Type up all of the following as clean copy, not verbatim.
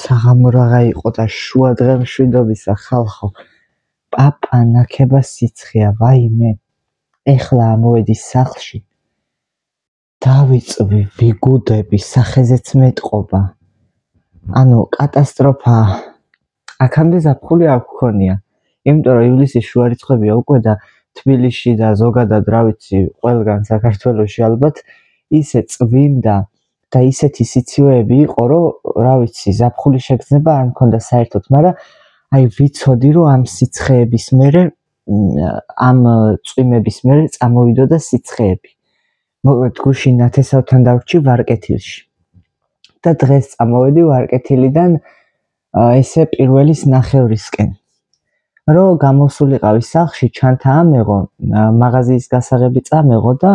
საღამო რაღა იყო და შუა დღე მშვიდობისა ხალხო. პაპა ნაქება სიცხეა, ვაიმე. ეხლა ამოვედი სახლში. დავიწვი, ვიგუდები, სახეზეც მეტყობა. ანუ კატასტროფაა. აქამდე ზაფხული არ გქონია. იმიტომ რომ ივლისის შუა რიცხვებია უკვე და თბილისში და ზოგადად რა ვიცი, ყველგან საქართველოში ალბათ ისე წვიმდა და ისეთი სიცივეები იყო, რომ რა ვიცი, ზაფხული შეგრძნება არ მქონდა საერთოდ, მაგრამ აი ვიცოდი, რომ ამ სიცხეების მერე, ამ წვიმების მერე წამოვიდოდა სიცხეები. მოკლედ გუშინ ნათესავთან დავრჩი ვარკეთილში. და დღეს წამოვედი ვარკეთილიდან ესე პირველის ნახევრისკენ. რომ გამოსულიყავი სახლში, ჩანთა ამეღო, მაღაზიის გასაღები წამეღო და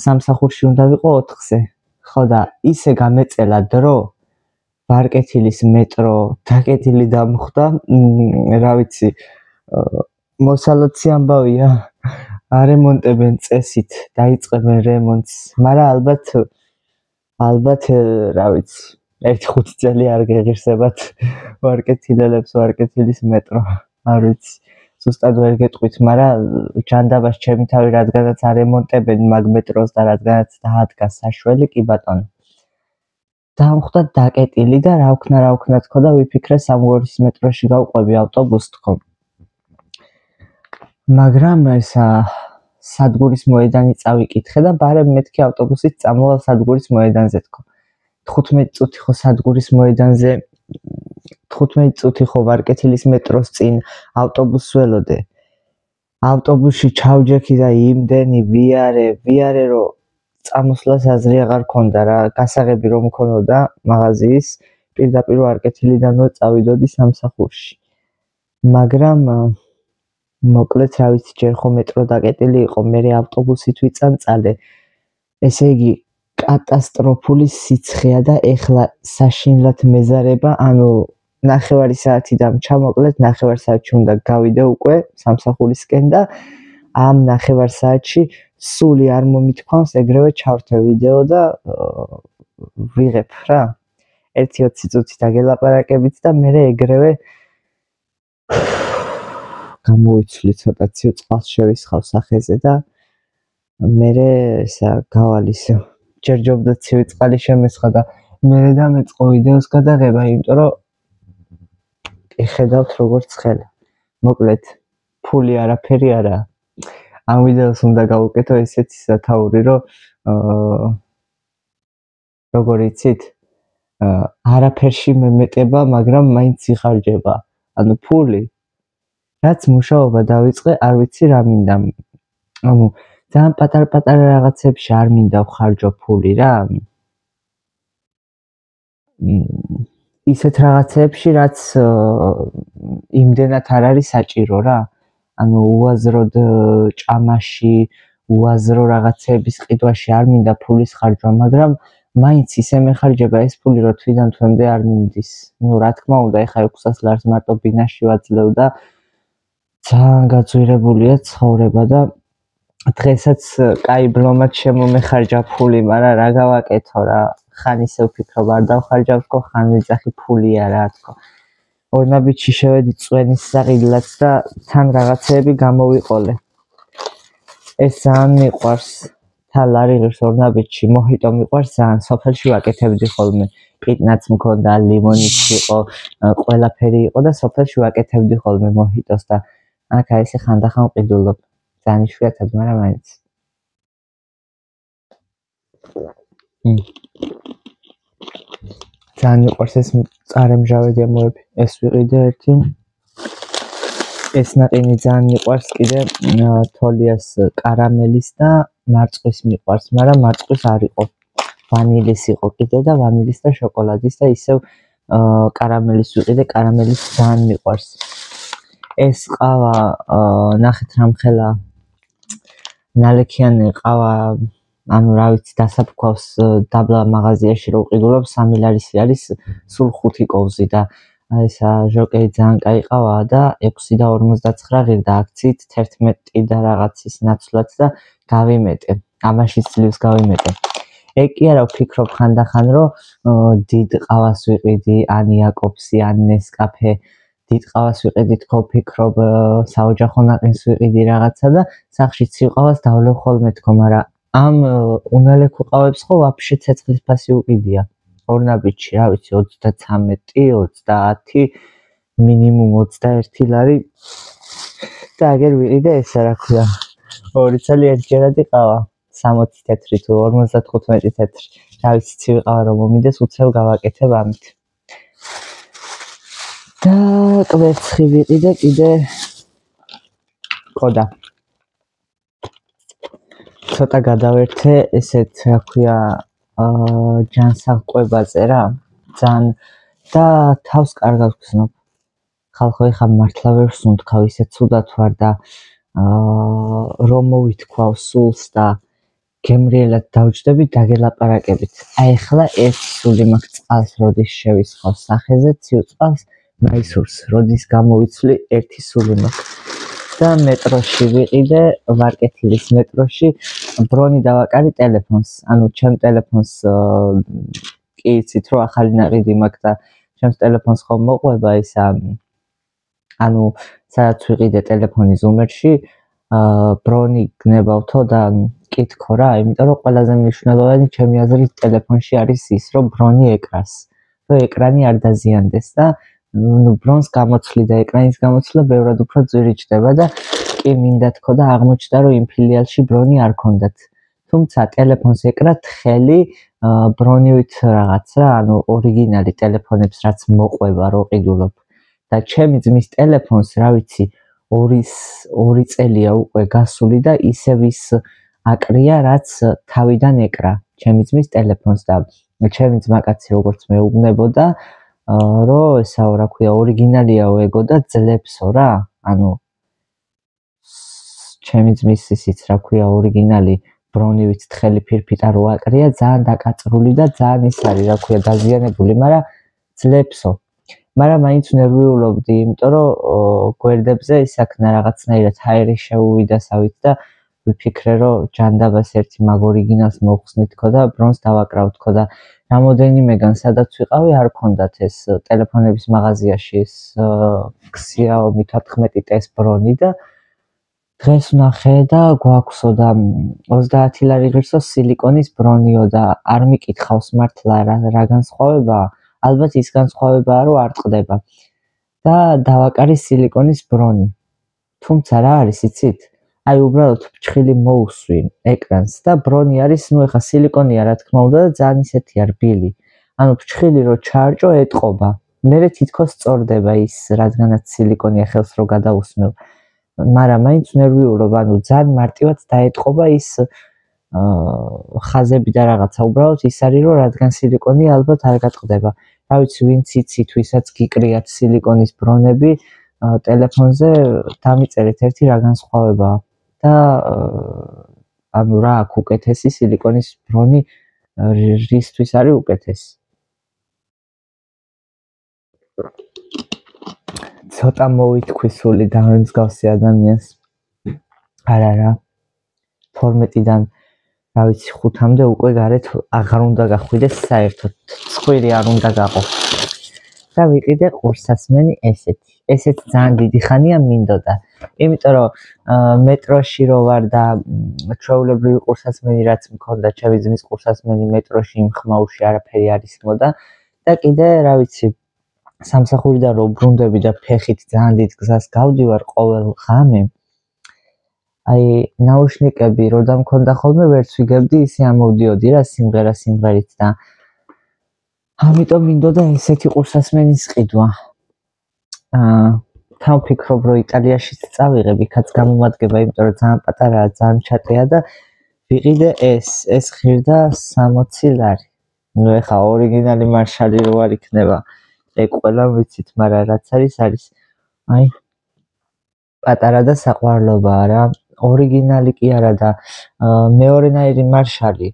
სამსახურში უნდა ვიყო 4-ზე. ხო და ისე გამეწელა დრო, ვარკეთილის მეტრო დაკეტილი დამხვდა, რა ვიცი, მოსალოცი ამბავია, არემონტებენ წესით, დაიწყებენ რემონტს, მაგრამ ალბათ რა ვიცი, 1-5 წელი არ გეღირსებათ ვარკეთილელებს ვარკეთილის მეტრო, არ ვიცი, ზუსტად ვერ გეტყვით, მაგრამ ჯანდაბას ჩემი თავი რადგანაც არემონტებენ მაგ მეტროს და რადგანაც დაადგა საშველი, კი ბატონო. დამხვდა დაკეტილი და რა ვქნა თქო და ვიფიქრე სამგორის მეტროში გავყვები ავტობუსს თქო. მაგრამ ესა სადგურის მოედანი წავიკითხე და ბარემ მეთქი ავტობუსით წამოვალ სადგურის მოედანზე თქო. 15 წუთი ხო სადგურის მოედანზე 15 წუთი ხო ვარკეთილის მეტროს წინ ავტობუსს ველოდე. ავტობუსში ჩავჯექი და იმდენი ვიარე რომ წამოსვლას აზრი აღარ ქონდა რა, გასაღები რომ მქონოდა მაღაზიის, პირდაპირ ვარკეთილიდანვე წავიდოდი სამსახურში. მაგრამ მოკლედ რა ვიცი, ჯერ ხო მეტრო დაკეტილი იყო, მერე ავტობუსით ვიწამწალე. ესე იგი კატასტროფული სიცხეა და ეხლა საშინლად მეზარება, ანუ ნახევარი საათიდან ჩამოკლედ, ნახევარ საათში უნდა გავიდე უკვე სამსახურისკენ და ამ ნახევარ საათში სული არ მომითქვამს, ეგრევე ჩავრთე ვიდეო და ვიღებ რა. 1-20 წუთი დაგელაპარაკებით და მერე ეგრევე გამოვიცვლი ცოტა ციო წყალს შევისხავ სახეზე და მერე ესა გავალისო. ჯერ ჯობდა ცივი წყალი შემესხა და მერე დამეწყო ვიდეოს გადაღება, იმიტომ რომ ხედავთ როგორც ხელი. მოკლედ, ფული არაფერი არა. ამ ვიდეოს უნდა გავუკეთო ესეთი სათაური, რომ როგორ იცით, არაფერში მემეტება, მაგრამ მაინც იხარჯება. ანუ ფული, რაც მუშაობა დავიწყე, არ ვიცი რა მინდა. ანუ ძალიან პატარ-პატარა რაღაცებში არ მინდა ვხარჯო ფული რა. ისეთ რაღაცებში, რაც იმდენად არ არის საჭირო რა. ანუ უაზროდ ჭამაში, უაზრო რაღაცების ყიდვაში არ მინდა ფულის ხარჯვა, მაგრამ მაინც ისე მეხარჯება ეს ფული, რომ თვიდან თვემდე არ მიმდის. ნუ რა თქმა უნდა, ეხა 600 ლარს მარტო ბინაში ვაძლევ და ძალიან გაძვირებულია ცხოვრება და დღესაც კაი ბლომად შემომეხარჯა ფული, მაგრამ რა გავაკეთო რა, ხან ისე ვფიქრობ არ დავხარჯავ თქო, ხან ვიძახი ფულია რა თქო. ორნაბიჯში შევედი წვენის საყიდლად და თან რაღაცეები გამოვიყოლე. ეს ძალიან მიყვარს. თან ლარი ღირს ორნაბიჯში, მოჰიტო მიყვარს ძალიან, სოფელში ვაკეთებდი ხოლმე. პიტნაც მქონდა, ლიმონიც იყო, ყველაფერი იყო და სოფელში ვაკეთებდი ხოლმე მოჰიტოს და აქ ესე ხანდახან ვყიდულობ. ძალიან იშვიათად, მაგრამ მაინც. ძალიან მიყვარს ეს წარემჟავე გემოები. ეს ვიყიდე ერთი. ეს ნაყინი ძალიან მიყვარს კიდე თოლიას კარამელის და მარწყვის მიყვარს, მაგრამ მარწყვის არ იყო. ვანილის იყო კიდე და ვანილის და შოკოლადის და ისევ კარამელის ვიყიდე, კარამელის ძალიან მიყვარს. ეს ყავა ნახეთ რამხელა ნალექიანი ყავა, ანუ რა ვიცი, დასაფქვავს დაბლა მაღაზიაში რო ვყიდულობ 3 ლარისი არის სულ 5 კოვზი და ესა ჟოკეი ძალიან კაი ყავაა და 6.59 ღირდა აქციით 11 და რაღაცის ნაცვლად და გავიმეტე. ამაშიც ძლივს გავიმეტე. ეგ კი არა ვფიქრობ ხანდახან რომ დიდ ყავას ვიყიდი ან იაკობსი ან ნესკაფე დიდ ყავას ვიყიდი თქო ვფიქრობ საოჯახო ნაყინს ვიყიდი რაღაცა და სახში ცივ ყავას დავლევ ხოლმე თქო მაგრამ ამ უნალექო ყავებს ხო ვაფშე ცეცხლის ფასი უყიდია ორ ნაბიჯში რა ვიცი 33 30 მინიმუმ 21 ლარი და აგერ ვიყიდე ესა რა ქვია 2 წელი ერთჯერადი ყავა 60 თეთრი თუ 55 თეთრი რა ვიცი ცივი ყავა რომ მომიდეს უცებ გავაკეთებ ამით და კვერცხი ვიყიდე კიდე ყოდა ცოტა გადავერთე ესეთ რა ქვია ჯანსაღყვებაზე რა ძალიან და თავს კარგად ვგზნობ ხალხო ეხა მართლა ვერ სუნთქავ ისე ცუდად ვარ და რომ მოვითქვავ სულს და გემრიელად დავჯდები დაგელაპარაკებით აი ეხლა ერთ სული მაქვს წყალს როდის შევისხავ სახეზე ცივ წყალს მაისურს როდის გამოვიცვლი ერთი სული მაქვს და მეტროში ვიყიდე ვარკეთილის მეტროში ბრონი დავაკარი ტელეფონს ანუ ჩემ ტელეფონს კი იცით რომ ახალი ნაყიდი მაქვს და ჩემს ტელეფონს ხომ მოყვება ისა ანუ სადაც ვიყიდე ტელეფონის ზუმერში ბრონი გნებავთო და მკითხო რა იმიტომ რომ ყველაზე მნიშვნელოვანი ჩემი აზრით ტელეფონში არის ის რომ ბრონი ეკრას რომ ეკრანი არ დაზიანდეს და ну ბრონს გამოცვლი და ეკრანის გამოცვლა ბევრად უფრო ძვირი ჩდება და კი მინდა თქო და აღმოჩნდა რომ იმ ფილიალში ბრონი არ ქონდათ თუმცა ტელეფონს ეკრა თხელი ბრონივით რაღაც რა ანუ ორიგინალი ტელეფონებს რაც მოყვება რო ყიდულობ და ჩემი ძმის ტელეფონს რა ვიცი 2 წელია უკვე გასული და ისევ ის აკრია რაც თავიდან ეკრა ჩემი ძმის ტელეფონს და ჩემი ძმაკაცი როგორც მეუბნებოდა რომ ესაო რა ქვია ორიგინალიაო ეგო და ძლებსო რა ანუ ჩემი ძმის ისიც რა ქვია ორიგინალი ბრონივით თხელი ფირფიტა რო აკრია ძალიან დაკაწრული და ძალიან ის არის რა ქვია დაზიანებული მაგრამ ძლებსო მაგრამ მაინც ნერვიულობდი იმიტომ რომ გვერდებზე ისაქნა რაღაცნაირად ჰაერი შეუვიდა სავით და ვიფიქრე რომ ჯანდაბას ერთი მაგ ორიგინალს მოვხსნით თქო და ბრონს დავაკრავ თქო და რამოდენიმეგან სადაც ვიყავი არ ქონდათ ეს ტელეფონების მაღაზიაში ეს Xiaomi 14T ბრონი და დღეს ვნახე და გვაქვსო და 30 ლარი ღირსო სილიკონის ბრონიო და არ მიკითხავს მართლა რა განსხვავებაა ალბათ ის განსხვავებაა რომ არ წყდება და დავაკარი სილიკონის ბრონი თუმცა რა არის იცით აი უბრალოდ ფრჩხილი მოусვი ეკრანს და ბრონი არის ნუ ეხა სილიკონია რა თქმა უნდა და ძალიან ისეთი რბილი ანუ ფრჩხილი რო ჩაარჭო ეტყობა მერე თითქოს სწორდება ის რადგანაც სილიკონია ხელს რო გადაусმევ მაგრამ მაინც ნერვიულობ ანუ ძალიან მარტივად დაეტყობა ის ხაზები და რაღაცა უბრალოდ ის არის რომ რადგან სილიკონია ალბათ არ გატყდება რა ვიცი ვინც იცით ვისაც გიკრიათ სილიკონის ბრონები ტელეფონზე დამიწერეთ ერთი რა განსხვავებაა და ანუ რა აქ უკეთესი სილიკონის ბრონი რისთვის არის უკეთესი ცოტა მოვითქვი სული დამემსგავსე ადამიანს არა 12-დან რა ვიცი 5-მდე უკვე გარეთ აღარ უნდა გახვიდეს საერთოდ ცხვირი არ უნდა გაყო და ვიყიდე ყურსასმენი ესეთი ძალიან დიდი ხანია მინდოდა იმიტომ რომ მეტროში რო ვარ და ჩვეულებრივი ყურსასმენი რაც მქონდა ჩემი ძმის ყურსასმენი მეტროში იმ ხმაურში არაფერი არ ისმოდა და კიდე რა ვიცი სამსახურიდან რო ბრუნდები და ფეხით ძალიან დიდ გზას გავდივარ ყოველ ღამე აი ნაუშნიკები რო დამქონდა ხოლმე ვერც ვიგებდი ისე ამოვდიოდი რა სიმღერით და ამიტომ მინდოდა ესეთი ყურსასმენის ყიდვა თან ვფიქრობ რომ იტალიაშიც წავიღებ იქაც გამომადგება იმიტომ რომ ძალიან პატარაა ძალიან ჩატეა და ვიყიდე ეს ღირდა 60 ლარი ნუ ეხა ორიგინალი მარშალი რო არ იქნება ეგ ყველა ვიცით მაგრამ რაც არის აი პატარა და საყვარლობაა რა ორიგინალი კი არა და მეორენაირი მარშალი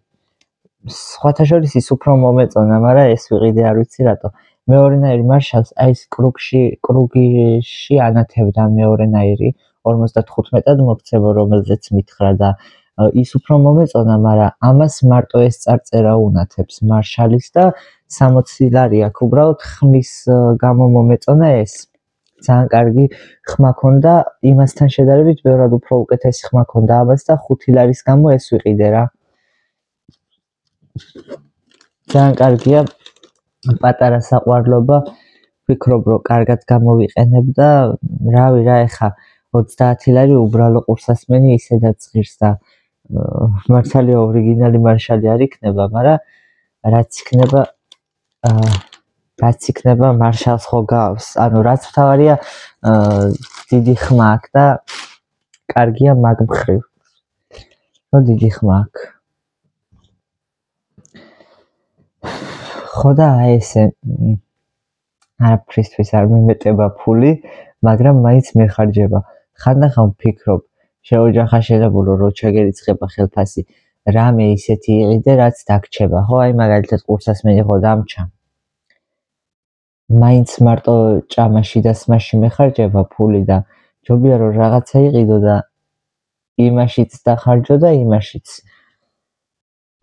სხვათა შორის ის უფრო მომეწონა მაგრამ ეს ვიყიდე არ ვიცი რატო მეორენაირი მარშალს აი ეს კრუგიში ანათებდა მეორენაირი 55-ად მოქცევა რომელზეც მითხრა და ის უფრო მომეწონა, მაგრამ ამას მარტო ეს წარწერა უნათებს მარშალის და 60 ლარი აქვს უბრალოდ ხმის გამო მომეწონა ეს. ძალიან კარგი ხმა ქონდა, იმასთან შედარებით ბევრად უფრო უკეთესი ხმა ქონდა ამას და 5 ლარის გამო ეს ვიყიდე რა. ძალიან კარგია პატარა საყვარლობა, ვფიქრობ რომ კარგად გამოვიყენებ და რავი რა ეხა 30 ლარი უბრალო ყურსასმენი ისედაც ღირს და მართალია ორიგინალი მარშალი არ იქნება, მაგრამ რაც იქნება მარშალს ხო გავს. ანუ რაც თავარია დიდი ხმა აქვს და კარგია მაგ მხრივ. ნუ დიდი ხმა აქვს. ხო და აი ესე არაფრისთვის არ მიმეტება ფული, მაგრამ მაინც მეხარჯება. ხანდახან ვფიქრობ, შეოჯახა შენებულო რო ჩაგერიცხება ხელფასი, რამე ისეთი იყიდე, რაც დაგჩება, ხო? აი მაგალითად ყურსასმენი ხო დამჩა. მაინც მარტო ჭამაში და სმაში მეხარჯება ფული და ჯობია რომ რაღაცა იყიდო და იმაშიც დახარჯო და იმაშიც.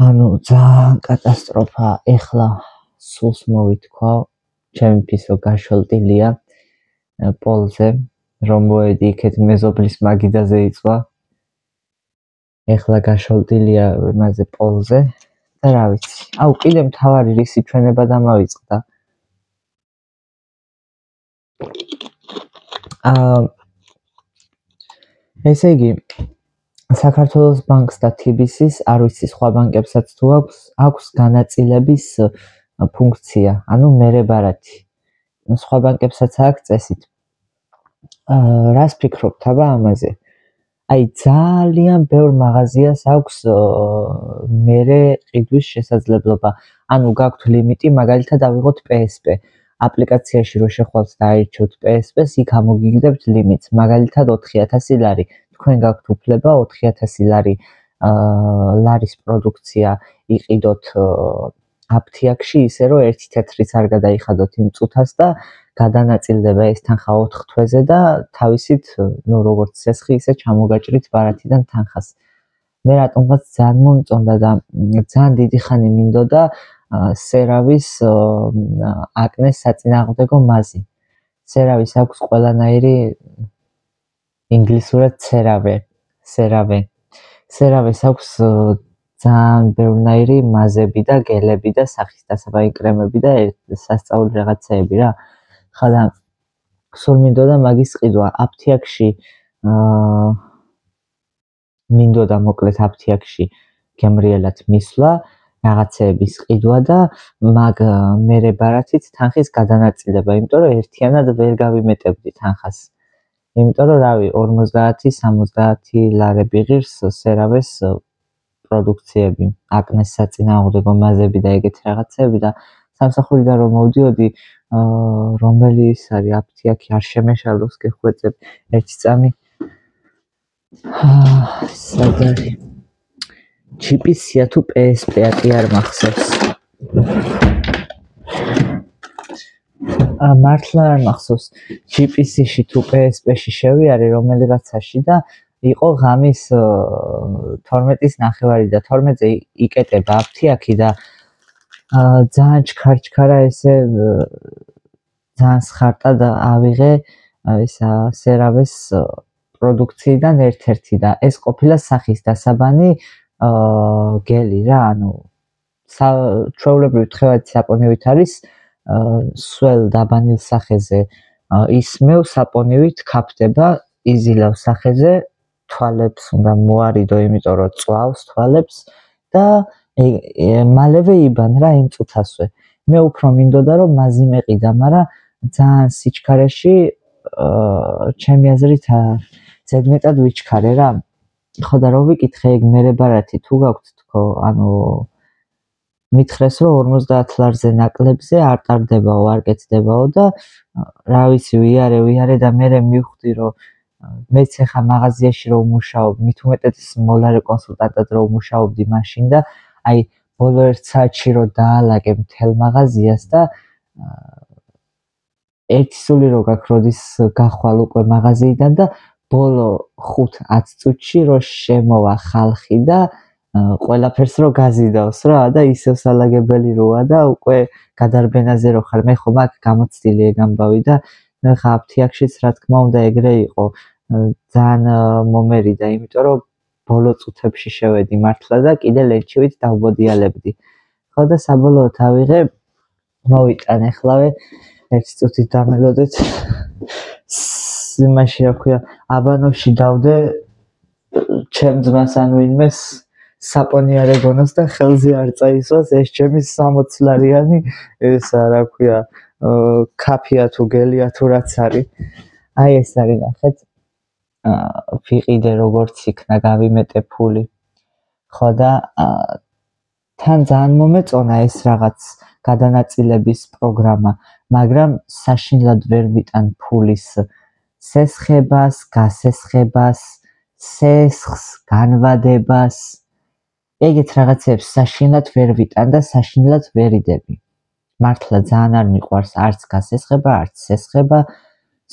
ანუ ძალიან კატასტროფა. ეხლა სულს მოვითქვა, ჩემი ფისო გაშოლტილია პოლზე, რომ მოედი იქეთ მეზობლის მაგიდაზე იწვა. ეხლა გაშოლტილია იმაზე პოლზე და რა ვიცი. აუ კიდე მთავარი რისი ჩვენება დამავიწყდა. ესე იგი საქართველოს ბანკს და TBC-ს არ ვიცი სხვა ბანკებსაც თუ აქვს განაწილების ფუნქცია, ანუ მერე-ბარათი. სხვა ბანკებსაც აქვს წესით. რას ფიქრობთ აბა ამაზე? აი ძალიან ბევრ მაღაზიას აქვს მერე ყიდვის შესაძლებლობა. ანუ გაქვთ ლიმიტი, მაგალითად ავიღოთ PSP. აპლიკაციაში რო შეხვალთ და აირჩევთ PSP-ს, იქ ამოგიგდებთ ლიმიტს, მაგალითად 4000 ლარი. თქვენ გაქვთ უფლება 4000 ლარის პროდუქცია იყიდოთ აფთიაქში, ისე რომ ერთი თეთრიც არ გადაიხადოთ იმ წუთას და გადანაწილდება ეს თანხა 4 თვეზე და თავისით, ნუ როგორც ცესხი, ისე ჩამოგაჭრით ბარათიდან თანხას. მე რატომღაც ძალიან მომწონდა და ძალიან დიდი ხანი მინდოდა სერავის აკნეს საწინააღმდეგო მაზი. სერავის აქვს ყველანაირი ინგლისურად CeraVe. სერავეს აქვს ძალიან ბევრნაირი მაზები და გელები და სახის დასაბანი კრემები და სასწაული რაღაცეები რა. ხოდა სულ მინდოდა მაგის ყიდვა აფთიაქში მინდოდა მოკლედ აფთიაქში გემრიელად მისვლა რაღაცეების ყიდვა და მაგ მერე ბარათით თანხის გადანაწილება, იმიტომ რომ ერთიანად ვერ გავიმეტებდი თანხას. იმიტომ რომ რავი 50-60 ლარები ღირს სერავეს პროდუქციები, აკნეს საწინააღმდეგო მაზები და ეგეთი რაღაცეები და სამსახურიდან რომ მოვდიოდი, რომელი ის არის აფთიაქი არ შემეშალოს გეხვეწებ ერთი წამი. სად არის? GPC-ა თუ PSP-ა კი არ მახსოვს. მართლა არ მახსოვს. GPC-ში თუ PSP-ში შევიარე რომელიღაცაში და იყო ღამის 12-ის ნახევარი და 12-ზე იკეტება აფთიაქი და ძალიან ჩქარ-ჩქარა ესე ძალიან სხარტა და ავიღე ისა სერავეს პროდუქციიდან ერთ-ერთი და ეს ყოფილა სახის დასაბანი გელი რა, ანუ ჩვეულებრივ თხევადი საპონივით არის სველ დაბანილ სახეზე ისმევ საპონივით ქაფდება, იზილავ სახეზე თვალებს უნდა მოარიდო, იმიტომ რომ წვავს თვალებს და მალევე იბან რა იმ წუთასვე. მე უფრო მინდოდა რომ მაზი მეყიდა, მაგრამ ძალიან სიჩქარეში ჩემი აზრით ზედმეტად ვიჩქარე რა. ხო და რო ვიკითხე ეგ მერე ბარათი თუ გაქვთ თქო, ანუ მითხრეს რომ 50 ლარზე ნაკლებზე არ ტარდებაო, არ კეთდებაო და რა ვიცი ვიარე და მე მივხვდი რომ მეც ახლა მაღაზიაში რომ ვმუშაობ, მით უმეტეს მოლარე კონსულტანტად რომ ვმუშაობდი მაშინ და აი ბოლო 1 საათში რომ დაალაგე მთელ მაღაზიას და ერთი სული რო გაქვს როდის გახვალ უკვე მაღაზიიდან და ბოლო 5-10 წუთში რო შემოვა ხალხი და ყველაფერს რო გაზიდავს რა და ისევ სალაგებელი როა და უკვე გადარბენაზე რო ხარ მე ხომ აქ გამოცდილი ეგ ამბავი და მე ხა აფთიაქშიც რა თქმა უნდა ეგრე იყო ძალიან მომერიდა იმიტომ რომ ბოლო წუთებში შევედი მართლა და კიდე ლენჩივით დავბოდიალებდი ხო და საბოლოოდ ავიღე მოვიტან ახლავე 1 წუთით დამელოდეთ იმაში რა ქვია აბანოში დავდე ჩემ ძმას ან ვინმეს საპონი არ ეგონოს და ხელზე არ წაისვას ეს ჩემი 60 ლარიანი ესა რა ქვია კაფეა თუ გელია თუ რაც არის აი ეს არის ნახეთ ვიყიდე როგორც იქნა გავიმეტე ფული ხო და თან ძალიან მომეწონა ეს რაღაც გადანაწილების პროგრამა მაგრამ საშინლად ვერ ვიტან ფულის სესხებას გასესხებას სესხს განვადებას ეგეთ რაღაცებს საშინლად ვერ ვიტან და საშინლად ვერ იდები მართლა ძალიან არ მიყვარს არც გასესხება არც სესხება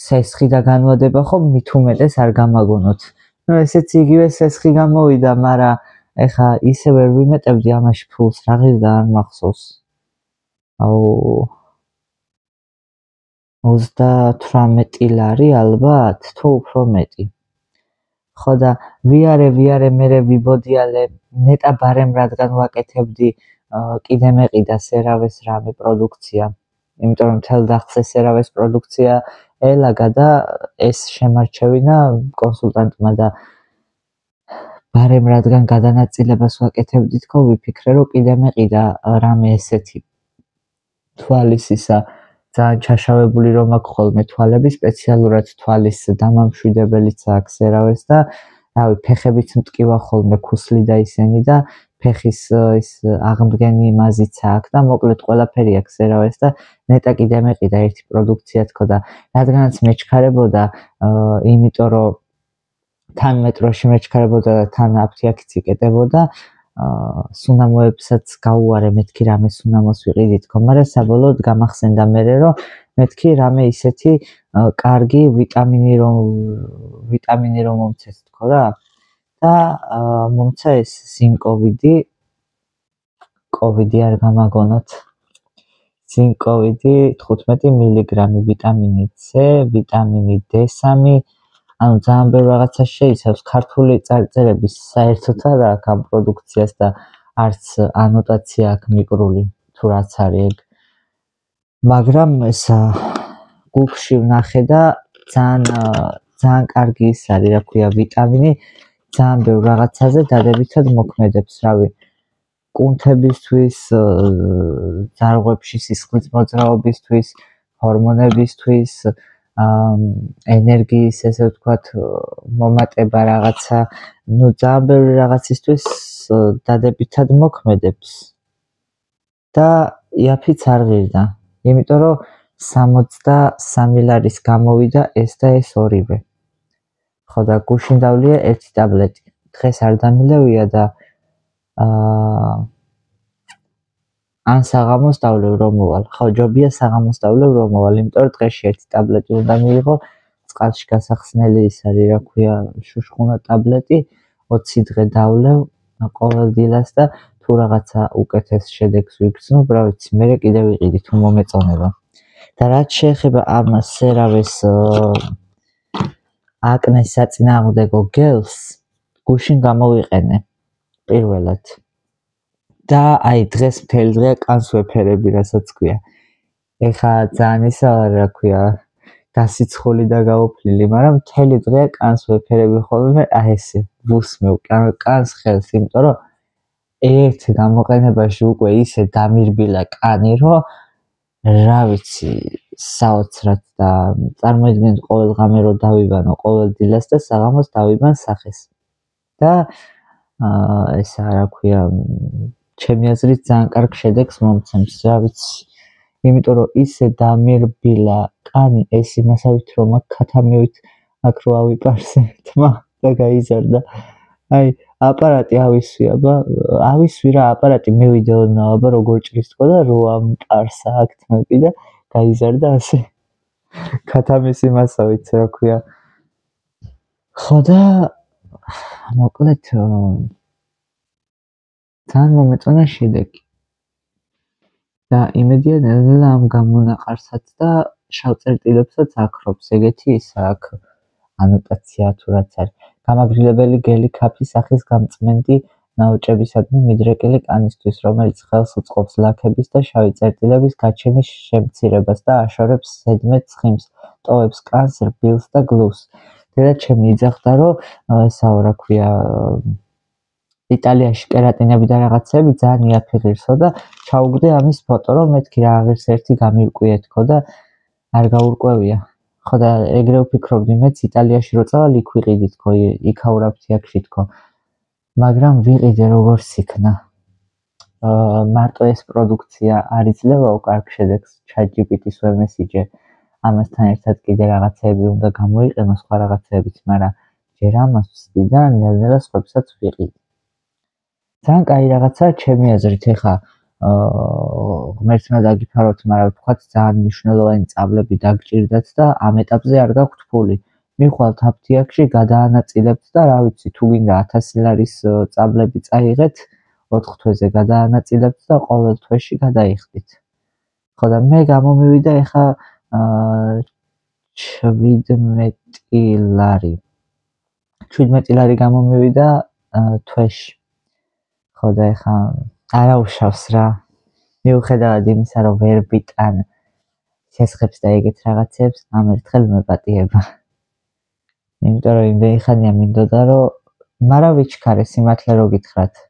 სესხი და განვადება ხო მით უმეტეს არ გამაგონოთ ნუ ესეც იგივე სესხი გამოვიდა მაგრამ ეხა ისე ვერ ვიმეტებდი ამაში ფულს რა ღირდა არ მახსოვს აუ 38 ლარი ალბათ თუ უფრო მეტი ხო და ვიარე მე ვიბოდიალე ნეტა ბარემ რადგან ვაკეთებდი კიდე მეყიდა სერავეს რამე პროდუქცია იმიტომ რომ თელ დახცე სერავეს პროდუქცია ელაგა და ეს შემარჩევინა კონსულტანტმა და ბარემ რადგან გადანაწილებას ვაკეთებდი თქო ვიფიქრე რომ კიდე მეყიდა რამე ესეთი თვალისისა ძალიან ჩაშავებული რომ აქვს ხოლმე თვალები სპეციალურად თვალის დამამშვიდებელიც აქვს სერავეს და რავი ფეხებიც მტკივა ხოლმე ქუსლი და ისენი და ფეხის ის აღმდგენი მაზიც აქვს და მოკლედ ყველაფერი აქვს სერავეს და ნეტა კიდე მეყიდა ერთი პროდუქცია თქო და რადგანაც მეჩქარებოდა იმიტომ რომ თან მეტროში მეჩქარებოდა და თან აფთიაქიც იკეტებოდა სუნამოებსაც გაუარე მეთქი რამე სუნამოს ვიყიდი თქო მაგრამ საბოლოოდ გამახსენდა მე რომ მეთქი რამე ისეთი კარგი ვიტამინი რომ მომცეს თქო რა და მომცა ეს ზინკოვიდი არ გამაგონოთ ზინკოვიდი 15 მილიგრამი ვიტამინი C ვიტამინი D3 ანუ ძალიან ბევრ რაღაცას შეიცავს ქართული წარწერების საერთოდ არ აქვს ამ პროდუქციას და არც ანოტაცია აქვს მიკრული თუ რაც არის ეგ მაგრამ ესა გუგლში ვნახე და ძალიან კარგი ის არის რა ქვია ვიტამინი ძალიან ბევრ რაღაცაზე დადებითად მოქმედებს რავი კუნთებისთვის ძარღვებში სისხლის მოძრაობისთვის ჰორმონებისთვის ენერგიის ესე ვთქვათ მომატება რაღაცა ნუ ძალიან ბევრი რაღაცისთვის დადებითად მოქმედებს და იაფიც არ ღირდა იმიტომ რომ 63 ლარის გამოვიდა ეს და ეს ორივე ხო და გუშინ დავლია ერთი ტაბლეტი დღეს არ დამილევია და ან საღამოს დავლევ რომ მოვალ ხო ჯობია საღამოს დავლევ რომ მოვალ იმიტომ რომ დღეში ერთი ტაბლეტი უნდა მიიღო წყალში გასახსნელი ის არის რა ქვია შუშხუნა ტაბლეტი 20 დღე დავლევ ყოველ დილას და თუ რაღაცა უკეთეს შედეგს ვიგრძნობ რა ვიცი მე კიდე ვიყიდი თუ მომეწონება და რაც შეეხება ამ სერავეს აკნეს საწინააღმდეგო გელს გუშინ გამოვიყენე პირველად და აი დღეს მთელი დღე კანს ვეფერები რასაც ქვია ეხა ძალიან ისა რა ქვია დასიცხული და გაუფლილი მაგრამ მთელი დღე კანს ვეფერები ხოლმე აი ესე ვუსმევ კანს ხელს იმიტომ რომ ერთ გამოყენებაში უკვე ისე დამირბილა კანი რომ რა ვიცი საოცრად და წარმოიდგინეთ ყოველ ღამე რომ დავიბანო ყოველ დილას და საღამოს დავიბან სახეს და ესა რა ქვია ჩემი აზრით ძალიან კარგ შედეგს მომცემს რა ვიცი იმიტომ რომ ისე დამირბილა კანი ეს იმასავით რომ აქ ქათამივით აქ რო ავიპარსე თმა და გაიზარდა აი აპარატი ავისვი რა აპარატი მივიდეოდნა აბა როგორ ჭრის თქო და რო ამპარსა აქ თმები და გაიზარდა ასე ქათამის იმასავით რა ქვია ხო და მოკლედ ძალიან მომეწონა შედეგი და იმედია ნელ-ნელა ამ გამონაყარსაც და შავ წერტილებსაც აქრობს ეგეთი ის აქ ანოტაცია თუ რაც არის გამაგრილებელი გელი ქაფის სახის გამწმენდი ნაოჭებისადმი მიდრეკილი კანისთვის რომელიც ხელს უწყობს ლაქების და შავი წერტილების გაჩენის შემცირებას და აშორებს ზედმეტ ცხიმს ტოვებს კანს რბილს და გლუვს და ჩემი იძახდა რომ ესაო რა ქვია იტალიაში კერატინები და რაღაცები ძალიან იაფიღირსო და ჩაუგდე ამის ფოტო რომ მეთქი რა აღირს ერთი გამირკვიე თქო და არ გაურკვევია ხო და ეგრე ვფიქრობდი მეც იტალიაში რო წავალ იქ ვიყიდი თქო იქაურ აფთიაქში თქო მაგრამ ვიყიდე როგორც იქნა მარტო ეს პროდუქცია არ იძლევა უკარგ შედეგს ChatGPT-ს ვემესიჯე ამასთან ერთად კიდე რაღაცები უნდა გამოიყენო სხვა რაღაცებიც მაგრამ ჯერ ამას ვსდი და ნელ-ნელა სხვებსაც ვიყიდი ძალიან კაი რაღაცაა ჩემი აზრით ეხა ღმერთმა დაგიფაროთ მაგრამ ვთქვათ ძალიან მნიშვნელოვანი წავლები დაგჭირდათ და ამ ეტაპზე არ გაქვთ ფული მიხვალთ აფთიაქში გადაანაწილებთ და რა ვიცი თუ გინდა 1000 ლარის წავლები წაიღეთ 4 თვეზე გადაანაწილებთ და ყოველ თვეში გადაიხდით ხო და მე გამომივიდა ეხა 17 ლარი 17 ლარი გამომივიდა თვეში ხო და ეხა არაუშავს რა მიუხედავად იმისა რომ ვერ ვიტან შესხებს და ეგეთ რაღაცებს ამ ერთხელ მეპატიება იმიტომ რომ იმდენი ხანია მინდოდა რომ მარა ვიჩქარე სიმართლე რო გითხრათ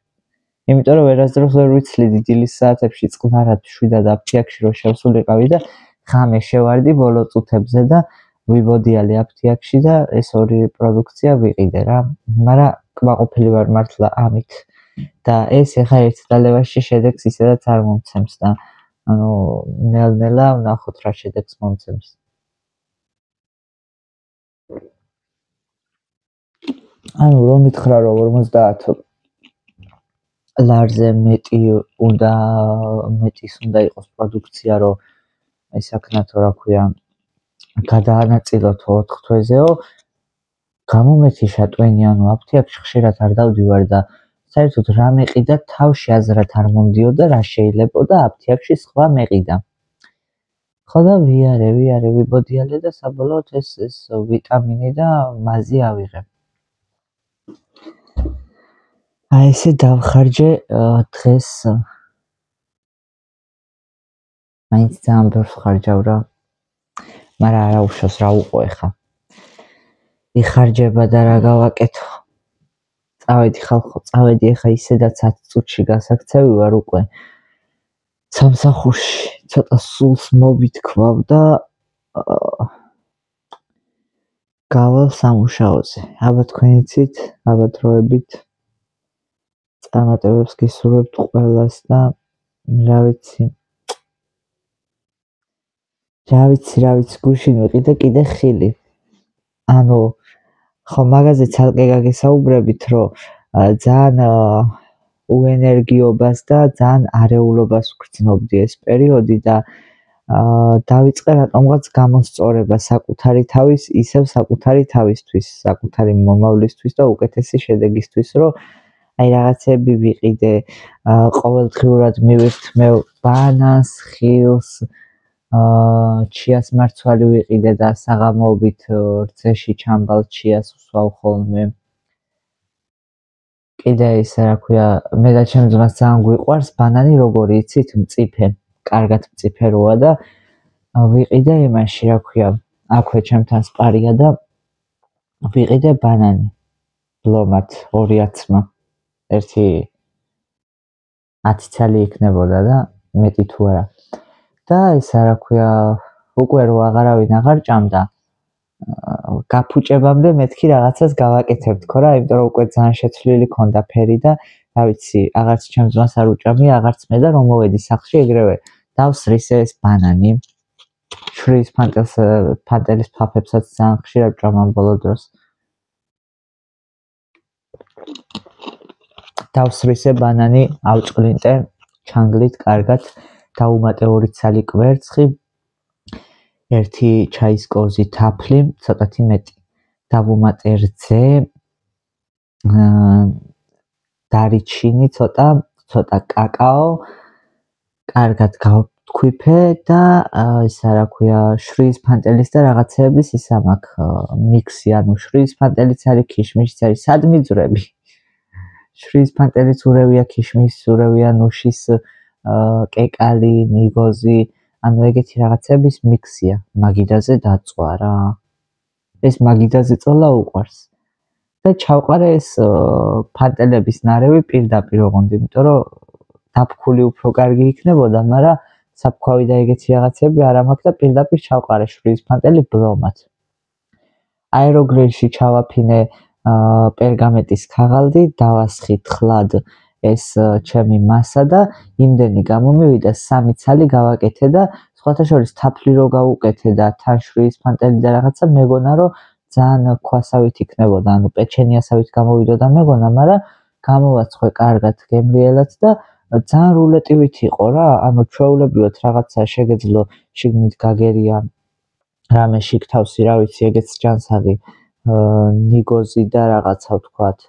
იმიტომ რომ ვერასდროს ვერ ვიცლიდი დილის საათებში წყნარად შვიდად აფთიაქში რო შევსულიყავი და ხამე შევარდი ბოლო წუთებზე და ვიბოდიალე აფთიაქში და ეს ორი პროდუქცია ვიყიდე რა მარა კმაყოფილი ვარ მართლა ამით და ეს ეხა ერთ დალევაში შედეგს ისედაც არ მომცემს და ანუ ნელ-ნელა ვნახოთ რა შედეგს მომცემს ანუ რომ მითხრა რომ 50 ლარზე მეტის უნდა იყოს პროდუქცია რომ ეს აქნათო რა ქვია გადაანაწილოთ 4 თვეზეო გამომეთიშა ტვენი ანუ აფთიაქში ხშირად არ დავდივარ და საერთოდ რა მეყიდა თავში აზრად არ მომდიოდა რა შეიძლებოდა აფთიაქში სხვა მეყიდა ხო და ვიარე ვიბოდიალე და საბოლოოდ ეს ვიტამინი და მაზი ავიღე აი ესე დავხარჯე დღეს მაინც ძალიან ბევრს ხარჯავ რა მაგრამ არაუშავს რა უყო ეხა იხარჯება და რა გავაკეთო წავედი ხალხო წავედი ეხა ისედაც 10 წუთში გასაქცევი ვარ უკვე სამსახურში ცოტა სულს მოვითქვავ და გავალ სამუშაოზე აბა თქვენ იცით აბა დროებით წარმატებებს გისურვებთ ყველას და რა ვიცი გუშინ ვიყიდე კიდე ხილი ანუ ხო მაგაზე ცალკე გაგესაუბრებით რომ ძალიან უენერგიობას და ძალიან არეულობას ვგრძნობდი ეს პერიოდი და დავიწყე რატომღაც გამოსწორება საკუთარი თავის ისევ საკუთარი თავისთვის საკუთარი მომავლისთვის და უკეთესი შედეგისთვის რომ აი რაღაცები ვიყიდე ყოველდღიურად მივირთმევ ბანანს ხილს ჩიას მარცვალი ვიყიდე და საღამოობით რძეში ჩამბალ ჩიას ვსვავ ხოლმე კიდე ისე რა ქვია მე და ჩემ ძმას ძალიან გვიყვარს ბანანი როგორი იცით მწიფე კარგად მწიფე როა და ვიყიდე იმაში რა ქვია აქვე ჩემთან სპარია და ვიყიდე ბანანი ბლომად 2-აცმა ერთი 10 ცალი იქნებოდა და მეტი თუ არა და ისა რა ქვია უკვე რო აღარავინ აღარ ჭამდა გაფუჭებამდე მეთქი რაღაცას გავაკეთებ თქო რა იმიტომ რომ უკვე ძალიან შეცვლილი ქონდა ფერი და რა ვიცი აღარც ჩემს ძმას არ უჭამია აღარც მე და რომ მოვედი სახლში ეგრევე დავსრისე ეს ბანანი შრის ფანტელის ფაფებსაც ძალიან ხშირად ვჭამ ბოლო დროს დავსრისე ბანანი ავჭყლინტე ჩანგლით კარგად დაუმატე 2 ცალი კვერცხი ერთი ჩაის კოზი თაფლი ცოტათი მეტი დავუმატებძე დარიჩინი ცოტა კაკაო, კარგად გავთქვიფე და ისა რა ქვია, შვრიის ფანტელის და რაღაცეების ისა მაქვს მიქსი, ანუ შვრიის ფანტელიც არის, ქიშმიშიც არის, სად მიძვრები? შვრიის ფანტელიც ურევია, ქიშმიშის ურევია, ნუშის კეკალი, ნიგოზი, ანუ ეგეთი რაღაცების მიქსია. მაგიდაზე დაწვა რა. ეს მაგიდაზე წოლა უყვარს. და ჩავყარე ეს ფანტელების ნარევი პირდაპირ ოღონდ, იმიტომ რომ დაფქული უფრო კარგი იქნებოდა, მაგრამ საფქვავი და ეგეთი რაღაცები არ მაქვს და პირდაპირ ჩავყარე შვრიის ფანტელი ბრომად. აეროგრილში ჩავაფინე პერგამენტის ქაღალდი, დავასხით ხლად ეს ჩემი მასა და იმდენი გამომივიდა 3 ცალი გავაკეთე და სხვათა შორის თაფლი რო გავუკეთე და თან შვრიის ფანტელი და რაღაცა მეგონა რომ ძალიან ქვასავით იქნებოდა, ანუ პეჩენიასავით გამოვიდოდა მეგონა, მაგრამ გამოვაცხვე კარგად გემრიელად და ძალიან რულეტივით იყო რა, ანუ ჩვეულებრივად რაღაცა შეგეძლო შიგნით გაგერია რამე შიგთავსი, რა ვიცი, ეგეც ჯანსაღი ნიგოზი და რაღაცა ვთქვათ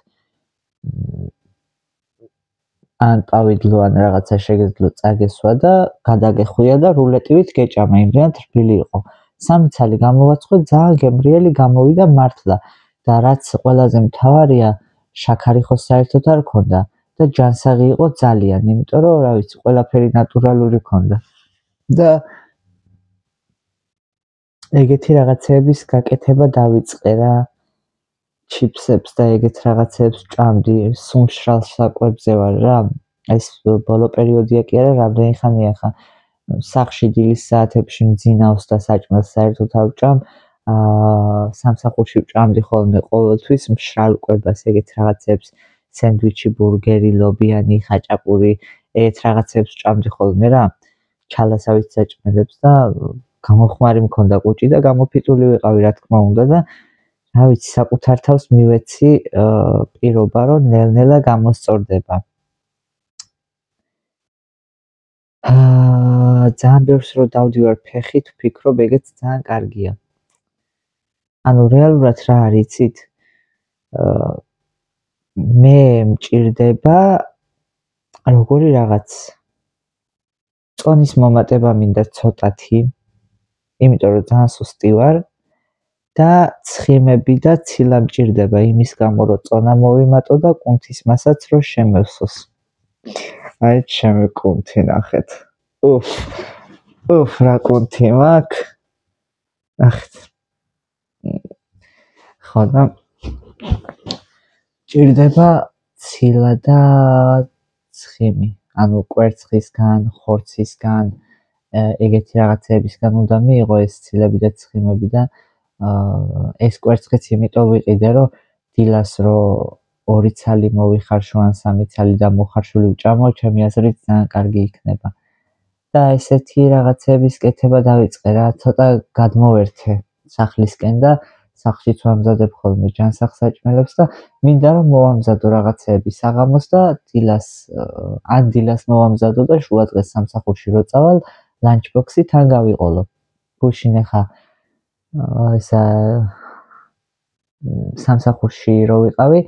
ან პავიდლო ან რაღაცა შეგეძლო წაგესვა და გადაგეხვია და რულეტივით გეჭამა, იმდენად რბილი იყო. 3 ცალი გამოვაცხვე, ძალიან გემრიელი გამოვიდა მართლა და რაც ყველაზე მთავარია, შაქარი ხო საერთოდ არ ქონდა და ჯანსაღი იყო ძალიან, იმიტომ რომ რა ვიცი, ყველაფერი ნატურალური ქონდა. და ეგეთი რაღაცეების გაკეთება დავიწყე რა. ჩიფსებს და ეგეთ რაღაცებს ჭამდი, სუმშრალ საკვებზე ვარ რა. ეს ბოლო პერიოდია კი არა, რამდენი ხანია ხა სახში დილის საათებში მძინავს და საჭმელს საერთოდ არ ვჭამ. სამსახურში ვჭამდი ხოლმე ყოველთვის მშრალ კვებას, ეგეთ რაღაცებს, სენდვიჩი, ბურგერი, ლობიანი, ხაჭაპური, ეგეთ რაღაცებს ვჭამდი ხოლმე რა. ჩალასავით საჭმელებს და გამოხმარი მქონდა კუჭი და გამოფიტული ვიყავი რა თქმა უნდა და რა ვიცი, საკუთარ თავს მივეცი პირობა, რომ ნელ-ნელა გამოსწორდება. ძალიან ბევრს რო დავდივარ ფეხით, ვფიქრობ, ეგეც ძალიან კარგია. ანუ რეალურად რა არის, იცით? მე მჭირდება როგორი რაღაც წონის მომატება მინდა ცოტათი, იმიტომ რომ ძალიან სუსტი ვარ და ცხიმები და ცილა მჭირდება იმის გამო, რომ წონა მოვიმატო და კუნთის მასაც რო შემევსოს. აი ჩემი კუნთი ნახეთ. რა კუნთი მაქვს. ნახეთ. ხო და ჭირდება ცილა და ცხიმი. ანუ კვერცხისგან, ხორცისგან, ეგეთი რაღაცებისგან უნდა მიიღო ეს ცილები და ცხიმები და ეს კვერცხიც იმიტომ ვიყიდე, რომ დილას რო 2 ცალი მოვიხარშო ან 3 ცალი და მოხარშული ვჭამო, ჩემი აზრით ძალიან კარგი იქნება. და ესეთი რაღაცების კეთება დავიწყე რა, ცოტა გადმოვერთე სახლისკენ და სახლშიც ვამზადებ ხოლმე ჯანსაღ საჭმელებს და მინდა რომ მოვამზადო რაღაცეები საღამოს და დილას მოვამზადო და შუა დღეს სამსახურში რო წავალ, ლანჩბოქსი თან გავიყოლო. გუშინ ახლა ისა სამსახურში რო ვიყავი,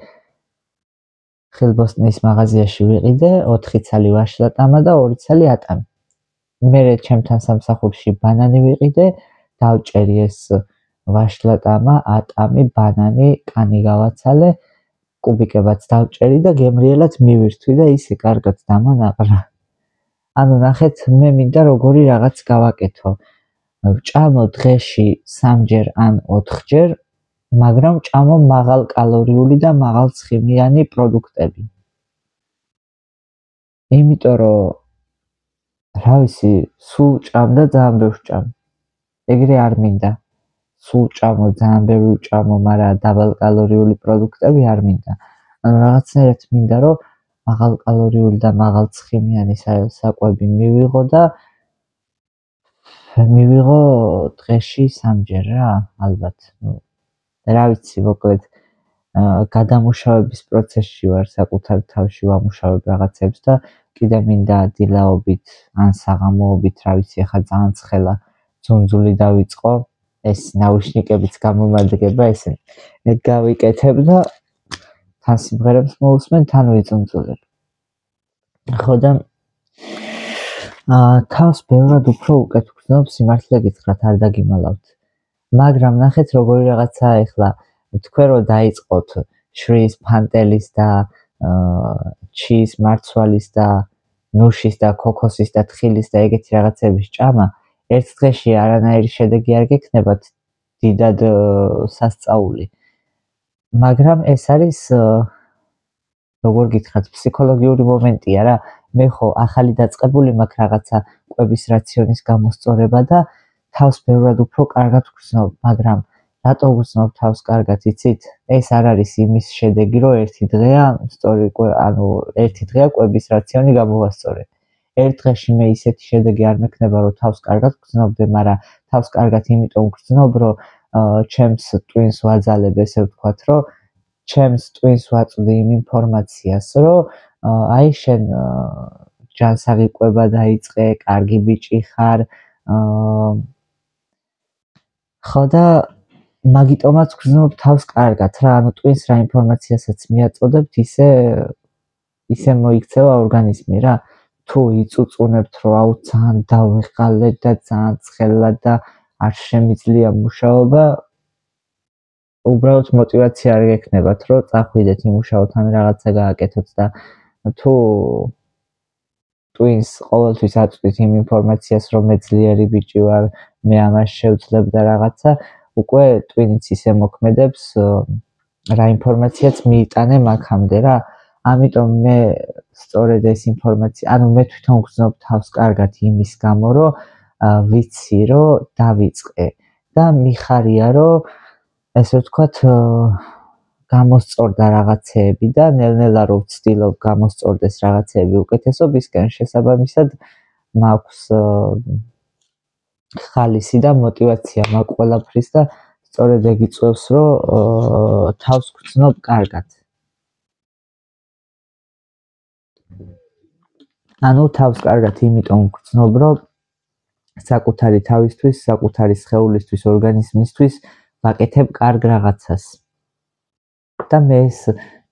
ხილბოსტნის მაღაზიაში ვიყიდე 4 ცალი ვაშლატამა და 2 ცალი ატამი. მე ჩემთან სამსახურში ბანანი ვიყიდე, დავჭერი ეს ვაშლატამა, ატამი, ბანანი, კანი გავაცალე, კუბიკებად დავჭერი და გემრიელად მივირთვი და ისე კარგად დამანაყრა. ანუ ნახეთ, მე მინდა როგორი რაღაც გავაკეთო. ვჭამო დღეში 3ჯერ ან 4ჯერ, მაგრამ ვჭამო მაღალ კალორიული და მაღალ ცხიმიანი პროდუქტები. იმიტომ რომ რა ვიცი, სულ ჭამ და ძალიან ბევრ ჭამ. ეგრე არ მინდა. სულ ჭამო, ძალიან ბევრი ვჭამო, მაგრამ დაბალკალორიული პროდუქტები არ მინდა. ანუ რაღაცნაირად მინდა, რომ მაღალკალორიული და მაღალცხიმიანი საკვები მივიღო და მივიღო დღეში 3ჯერ რა, ალბათ. რა ვიცი, მოკლედ გადამუშავების პროცესში ვარ, საკუთარ თავში ვამუშავებ რაღაცებს და კიდე მინდა დილაობით ან საღამოობით, რა ვიცი, ახლა ძალიან ცხელა ძუნძული დავიწყო. ეს ნაუშნიკებიც გამომადგება ესე გავიკეთებ და თან სიმღერებს მოусმენ თან ვიწუნწულებ ხო და თავს ბევრად უფრო უკეთ ვგრძნობ სიმართლე გითხრათ არ დაგიმალავთ მაგრამ ნახეთ როგორი რაღაცაა ეხლა თქვენ რომ დაიწყოთ შრის ფანტელის და ჩის მარცვალის და ნუშის და ქოქოსის და თხილის და ეგეთი რაღაცების ჭამა ერთ დღეში არანაირი შედეგი არ გექნებათ დიდად სასწაული მაგრამ ეს არის როგორ გითხრათ ფსიქოლოგიური მომენტია რა მე ხო ახალი დაწყებული მაქვს რაღაცა კვების რაციონის გამოსწორება და თავს ბევრად უფრო კარგად ვგრძნობ მაგრამ რატო ვგრძნობ თავს კარგად იცით ეს არ არის იმის შედეგი რომ ერთი დღეა სწორი ანუ ერთი დღეა კვების რაციონი გამოვასწორე ერთ დღეში მე ისეთი შედეგი არ მექნება რომ თავს კარგად ვგრძნობდე მაგრამ თავს კარგად იმიტომ ვგრძნობ რომ ჩემს ტვინს ვაძალებ ესე ვთქვათ რომ ჩემს ტვინს ვაწვდი იმ ინფორმაციას რომ აი შენ ჯანსაღი კვება დაიწყე კარგი ბიჭი ხარ ხო და მაგიტომაც ვგრძნობ თავს კარგად რა ანუ ტვინს რა ინფორმაციასაც მიაწოდებთ ისე მოიქცევა ორგანიზმი რა თუ იწუწუნებთ რომ აუ ძალიან დავიღალე და ძალიან ცხელა და არ შემიძლია მუშაობა უბრალოდ мотивация არ გექნებათ რომ წახვიდეთ იმუშაოთ ან რაღაცა გააკეთოთ და თუ ტვინს ყოველთვის აწვდით იმ ინფორმაციას რომ მე ძლიერი ბიჭი ვარ მე ამას შევძლებ და რაღაცა უკვე ტვინიც ისე მოქმედებს რა ინფორმაციაც მიიტანე მაგამდე რა ამიტომ მე სწორედ ეს ინფორმაცია ანუ მე თვითონ ვგრძნობ თავს კარგად იმის გამო რომ ვიცი რომ დავიწყე და მიხარია რომ ესე ვთქვათ გამოსწორდა რაღაცეები და ნელ-ნელა რომ ვცდილობ გამოსწორდეს რაღაცეები უკეთესობისკენ შესაბამისად მაქვს ხალისი და мотивация მაქვს ყველაფრის და სწორედ ეგ იწვევს რომ თავს ვგრძნობ კარგად ანუ თავს კარგად იმიტომ ვგრძნობ რომ საკუთარი თავისთვის, საკუთარი სხეულისთვის, ორგანიზმისთვის ვაკეთებ კარგ რაღაცას. და მე ეს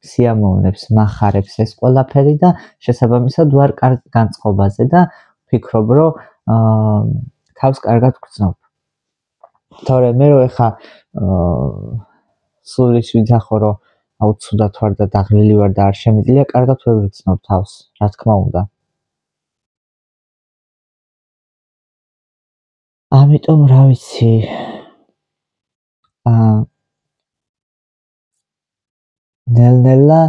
სიამოვნებს, მახარებს ეს ყველაფერი და შესაბამისად ვარ კარგ განწყობაზე და ვფიქრობ, რომ თავს კარგად ვგრძნობ. თორე მე რო ეხა სულის ვიძახო, რომ აუ ცუდად ვარ და დაღლილი ვარ და არ შემიძლია კარგად ვერ ვგრძნობ თავს, რა თქმა უნდა. ამიტომ რა ვიცი ნელ-ნელა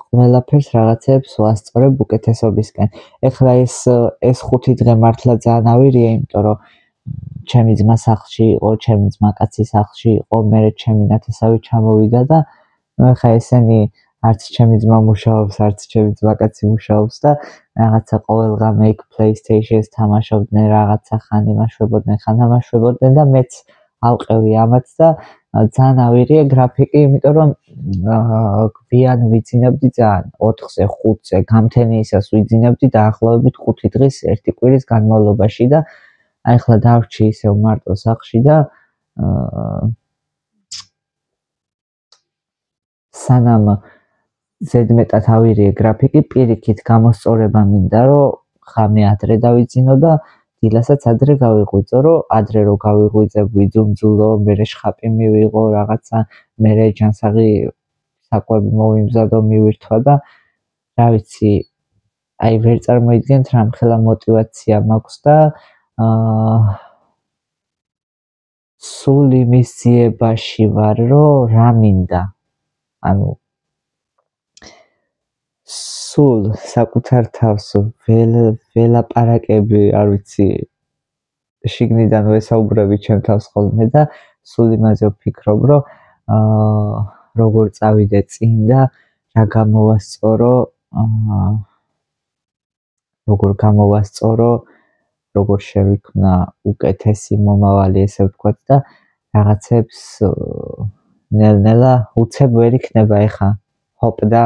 ყველაფერს რაღაცებს ვასწორებ უკეთესობისკენ. ეხლა ეს 5 დღე მართლა ძალიან ავირია, იმიტომ რომ ჩემი ძმა სახლში იყო, ჩემი ძმაკაცი სახლში იყო, მე ჩემი ნათესავი ჩამოვიდა და ეხლა ესენი არც ჩემი ძმა მუშაობს, არც ჩემი ძმაკაცი მუშაობს და რაღაცა ყოველდღე make PlayStation-ს თამაშობდნენ, რაღაცა ხან იმაშვებოდნენ, ხან ამაშვებოდნენ და მეც ავყევი ამაც და ძალიან ავირია გრაფიკი, იმიტომ რომ გვიან ვიძინებდი ძალიან 4-ზე, 5-ზე, გამთენიისას ვიძინებდი დაახლოებით 5 დღის ერთი კვირის განმავლობაში და აი ახლა დავრჩი ისევ მარტო სახლში და სანამ ზედმეტად ავირია გრაფიკი, პირიქით გამოსწორება მინდა, რომ ხამე ადრე დავიძინო და დილასაც ადრე გავიღვიძო, რომ ადრე რო გავიღვიძებ, ვიძუნძულო, მერე შხაპი მივიღო, რაღაცა, მერე ჯანსაღი საკვები მოვიმზადო, მივირთვა და რა ვიცი, აი ვერ წარმოიდგენთ რამხელა мотивация მაქვს და სულ იმის ძიებაში ვარ, რომ რა მინდა. ანუ სულ საკუთარ თავს ველაპარაკები, არ ვიცი, შიგნიდან ვესაუბრები ჩემ თავს ხოლმე და სულ იმაზე ვფიქრობ, რომ როგორ წავიდე წინ და რა გამოვასწორო, როგორ გამოვასწორო, როგორ შევიქმნა უკეთესი მომავალი, ესე ვთქვათ და რაღაცებს ნელ-ნელა უცებ ვერ იქნება ეხა ჰოპ და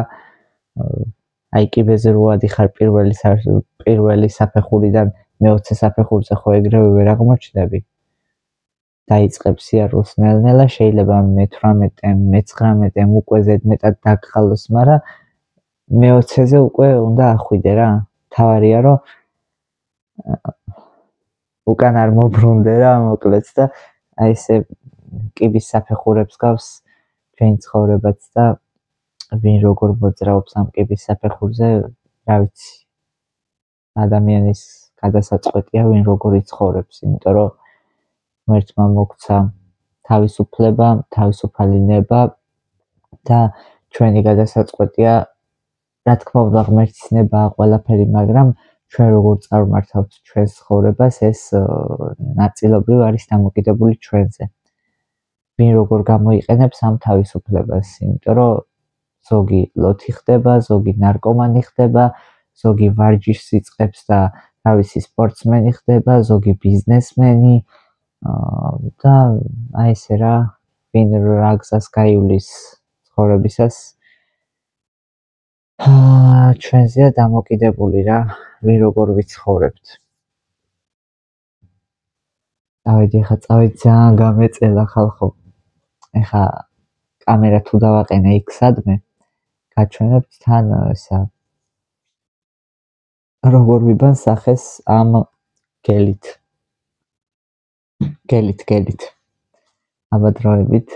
აი კიბეზე რო ადიხარ პირველი საფეხურიდან მე-20 საფეხურზე ხო ეგრევე ვერ აღმოჩნდები. დაიწყებს სიარულს ნელ-ნელა, შეიძლება მე-18, მე-19 უკვე ზედმეტად დაგხალოს, მაგრამ მე-20-ზე უკვე უნდა ახვიდე რა. თავარია რომ უკან არ მობრუნდე რა, მოკლედ და აი ესე კიბის საფეხურებს გავს ჩვენი ცხოვრებაც და ვინ როგორ მოძრაობს ამ კიბის საფეხურზე, რა ვიცი. ადამიანის გადასაწყვეტია ვინ როგორ იცხოვრებს, იმიტომ რომ ღმერთმა მოგცა თავისუფლება, თავისუფალი ნება და ჩვენი გადასაწყვეტია, რა თქმა უნდა, ღმერთის ნება ყველაფერი, მაგრამ ჩვენ როგორ წარმართავთ ჩვენს ცხოვრებას, ეს ნაწილობრივ არის დამოკიდებული ჩვენზე. ვინ როგორ გამოიყენებს ამ თავისუფლებას, იმიტომ რომ ზოგი ლოთი ხდება, ზოგი ნარკომანი ხდება, ზოგი ვარჯიშს იწყებს და თავისი სპორტსმენი ხდება, ზოგი ბიზნესმენი და აი ესე რა, ვინ რა გზას გაივლის ცხოვრებისას ჩვენზეა დამოკიდებული რა, ვინ როგორ ვიცხოვრებთ. დავიდი, ახლა წავედი, ძალიან გამეწელა ხალხო. ეხლა კამერა თუ დავაყენე იქ სადმე, გაჩვენებთ თან ესა როგორ ვიბან სახეს ამ გელით. აბა დროებით.